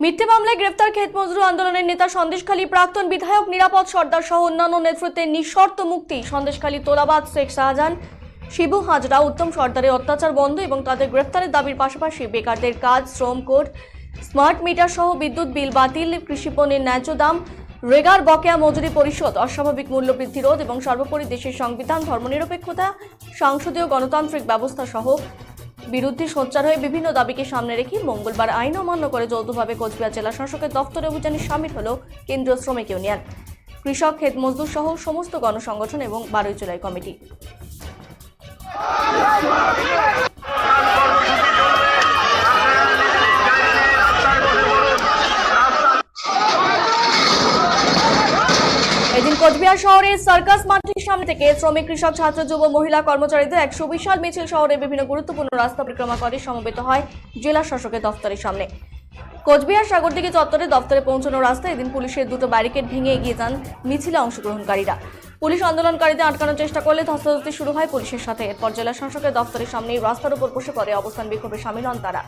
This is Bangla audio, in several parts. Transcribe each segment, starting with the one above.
মিথ্যে মামলায় গ্রেফতার ক্ষেত মজদুর আন্দোলনের নেতা সন্দেশখালী প্রাক্তন বিধায়ক নিরাপদ সর্দার সহ অন্যান্য নেতৃত্বের নিঃশর্ত মুক্তি। সন্দেশখালী তোলাবাদ শেখ শাহজাহান, শিবু হাজরা, উত্তম সর্দারের অত্যাচার বন্ধ এবং তাদের গ্রেফতারের দাবির পাশাপাশি বেকারদের কাজ, শ্রম কোড, স্মার্ট মিটার সহ বিদ্যুৎ বিল বাতিল, কৃষি পণ্যের ন্যায্য দাম, রেগার বকেয়া মজুরি পরিশোধ, অস্বাভাবিক মূল্যবৃদ্ধি রোধ এবং সর্বোপরি দেশের সংবিধান, ধর্মনিরপেক্ষতা, সংসদীয় গণতান্ত্রিক ব্যবস্থা সহ বিরুদ্ধে সোচ্চার হয়ে বিভিন্ন দাবিকে সামনে রেখে মঙ্গলবার আইন অমান্য করে যৌথভাবে কোচবিহার জেলা শাসকের দফতরে অভিযানে সামিল হল কেন্দ্রীয় শ্রমিক ইউনিয়ন, কৃষক, ক্ষেত মজদুর সহ সমস্ত গণসংগঠন এবং 12 জুলাই কমিটি। এদিন কোচবিহার শহরের সার্কাস মাঠের সামনে থেকে শ্রমিক, কৃষক, ছাত্র, যুব, মহিলা কর্মচারীদের এক সুবিশাল মিছিল শহরের বিভিন্ন গুরুত্বপূর্ণ রাস্তা পরিক্রমা করে সমবেত হয় জেলা শাসকের দফতরের সামনে। কোচবিহার সাগরদিঘি চত্বরে দফতরে পৌঁছানোর রাস্তায় এদিন পুলিশের দুটো ব্যারিকেড ভেঙে এগিয়ে যান মিছিলে অংশগ্রহণকারীরা। পুলিশ আন্দোলনকারীদের আটকানোর চেষ্টা করলে ধস্তাধস্তি শুরু হয় পুলিশের সাথে। এরপর জেলা শাসকের দফতরের সামনেই রাস্তার উপর বসে পড়ে অবস্থান বিক্ষোভে সামিল হন তারা।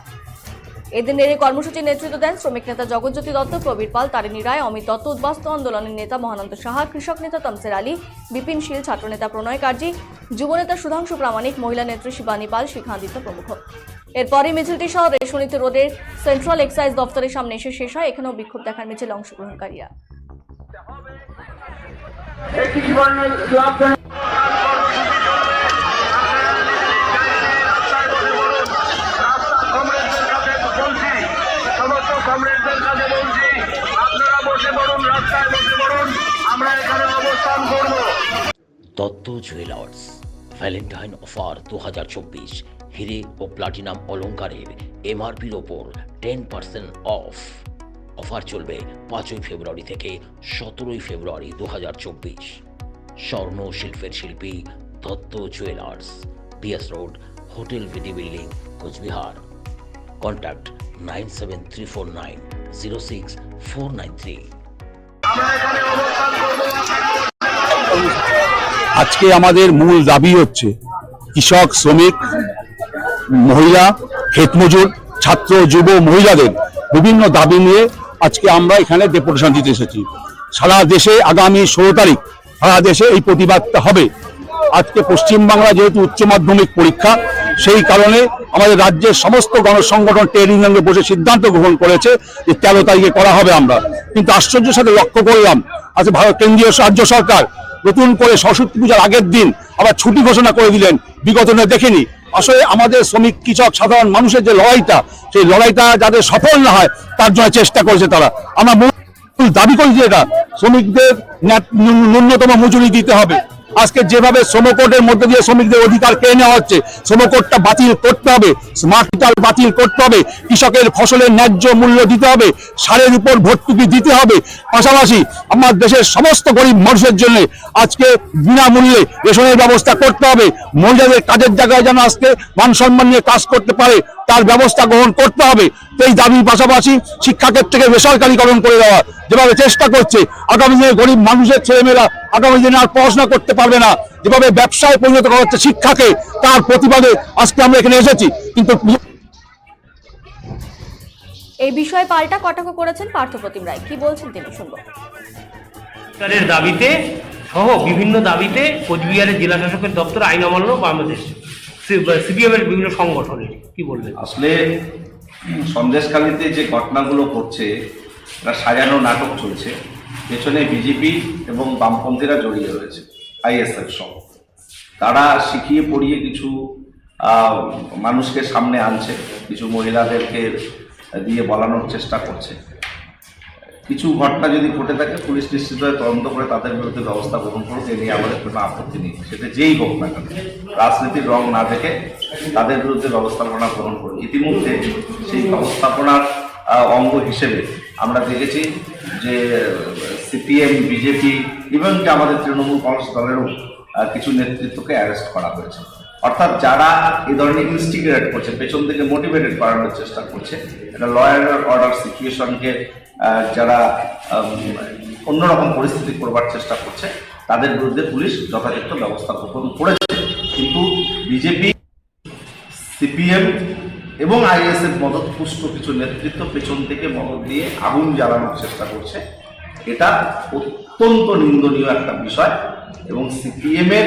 এদিনের এই কর্মসূচির নেতৃত্ব দেন শ্রমিক নেতা জগজ্যোতি দত্ত, প্রবীর পাল, তারিণী রায়, অমিত দত্ত, উদ্বাস্তু আন্দোলনের নেতা মহানন্দ সাহা, কৃষক নেতা তমসের আলী, বিপিন শীল, ছাত্রনেতা প্রণয় কার্জি, যুবনেতা সুধাংশু প্রামাণিক, মহিলা নেত্রী শিবানী পাল, শিখাদিত্য প্রমুখ। এরপরই মিছিলটি শহরের শোণিতপুর রোডের সেন্ট্রাল এক্সাইজ দফতরের সামনে এসে শেষ হয়। এখানেও বিক্ষোভ দেখার মিছিলে অংশগ্রহণকারীরা। দত্ত জুয়েলার্স ভ্যালেন্টাইন অফার 2024 হিরে ও প্লাটিনাম অলংকারের এমআরপির ওপর 10% অফ। অফার চলবে 5 ফেব্রুয়ারি থেকে 17 ফেব্রুয়ারি 2024। স্বর্ণ শিল্পের শিল্পী Dutta jewellers, BS road, hotel VD building, Coochbehar. Contact 97349 আজকে আমাদের মূল দাবি হচ্ছে কৃষক, শ্রমিক, মহিলা, ক্ষেতমজুর, ছাত্র, যুব, মহিলাদের বিভিন্ন দাবি নিয়ে আজকে আমরা এখানে ডেপুটেশন দিতে এসেছি। সারা দেশে আগামী 16 তারিখ সারা দেশে এই প্রতিবাদটা হবে। আজকে পশ্চিমবাংলা যেহেতু উচ্চ মাধ্যমিক পরীক্ষা, সেই কারণে আমাদের রাজ্যের সমস্ত গণসংগঠন ট্রেড ইউনিয়নে বসে সিদ্ধান্ত গ্রহণ করেছে যে 13 তারিখে করা হবে আমরা। কিন্তু আশ্চর্যের সাথে লক্ষ্য করলাম আজ কেন্দ্রীয় রাজ্য সরকার নতুন করে সরস্বতী পূজার আগের দিন আবার ছুটি ঘোষণা করে দিলেন। বিগত দিনে দেখিনি। আসলে আমাদের শ্রমিক, কৃষক, সাধারণ মানুষের যে লড়াইটা, সেই লড়াইটা যাদের সফল না হয় তার জন্য চেষ্টা করেছে তারা। আমরা মূল দাবি করি যে এটা শ্রমিকদের ন্যূনতম মজুরি দিতে হবে। আজকে যেভাবে শ্রমকোডের মধ্যে দিয়ে শ্রমিকদের অধিকার কেড়ে নেওয়া হচ্ছে, শ্রমকোডটা বাতিল করতে হবে, স্মার্ট মিটার বাতিল করতে হবে, কৃষকের ফসলের ন্যায্য মূল্য দিতে হবে, সারের উপর ভর্তুকি দিতে হবে। পাশাপাশি আমার দেশের সমস্ত গরিব মানুষের জন্য আজকে বিনামূল্যে রেশনের ব্যবস্থা করতে হবে। মহিলাদের কাজের জায়গায় যেন আজকে মান সম্মান নিয়ে কাজ করতে পারে তার ব্যবস্থা গ্রহণ করতে হবে। এই দাবির পাশাপাশি শিক্ষাক্ষেত্রকে বেসরকারীকরণ করে দেওয়া যেভাবে চেষ্টা করছে, আগামী দিনে গরিব মানুষের ছেলেমেয়েরা আগামী দিনে আর পড়াশোনা করতে পারবে না, যেভাবে ব্যবসায় পরিণত করা হচ্ছে শিক্ষাকে, তার প্রতিবাদে আজকে আমরা এখানে এসেছি। কিন্তু এই বিষয়ে পাল্টা কটাক্ষ করেছেন পার্থপ্রতিম রায়। কি বলছেন তিনি শুনবো। সরকারের দাবিতে সহ বিভিন্ন দাবিতে কোচবিহারের জেলা শাসকের দপ্তর আইন অমান্য বাংলাদেশ সিপিএম এর বিভিন্ন সংগঠনের কি বলবেন? আসলে সন্দেশখালীতে যে ঘটনাগুলো ঘটছে এটা সাজানো নাটক চলছে। পেছনে বিজেপি এবং বামপন্থীরা জড়িয়ে রয়েছে, আইএসএফ সহ। তারা শিখিয়ে পড়িয়ে কিছু মানুষকে সামনে আনছে, কিছু মহিলাদেরকে দিয়ে বলানোর চেষ্টা করছে। কিছু ঘটনা যদি ঘটে থাকে পুলিশ নিশ্চিতভাবে তদন্ত করে তাদের বিরুদ্ধে ব্যবস্থা গ্রহণ করুক, এ নিয়ে আমাদের কোনো আপত্তি নেই। সেটা যেই হোক না কেন, রাজনীতির রং না দেখে তাদের বিরুদ্ধে ব্যবস্থাপনা গ্রহণ করুন। ইতিমধ্যে সেই ব্যবস্থাপনার অঙ্গ হিসেবে আমরা দেখেছি যে সিপিএম, বিজেপি এবং কি আমাদের তৃণমূল কংগ্রেস দলেরও কিছু নেতৃত্বকে অ্যারেস্ট করা হয়েছে। অর্থাৎ যারা এই ধরনের ইনস্টিগেট করছে, পেছন থেকে মোটিভেটেড করানোর চেষ্টা করছে, এটা ল অ্যান্ড অর্ডার সিচুয়েশনকে যারা অন্যরকম পরিস্থিতি করবার চেষ্টা করছে, তাদের বিরুদ্ধে পুলিশ যথাযথ ব্যবস্থা গ্রহণ করেছে। কিন্তু বিজেপি, সিপিএম এবং আইএসএফ মদতপুষ্ট কিছু নেতৃত্ব পেছন থেকে মদত দিয়ে আগুন জ্বালানোর চেষ্টা করছে। এটা অত্যন্ত নিন্দনীয় একটা বিষয় এবং সিপিএম এর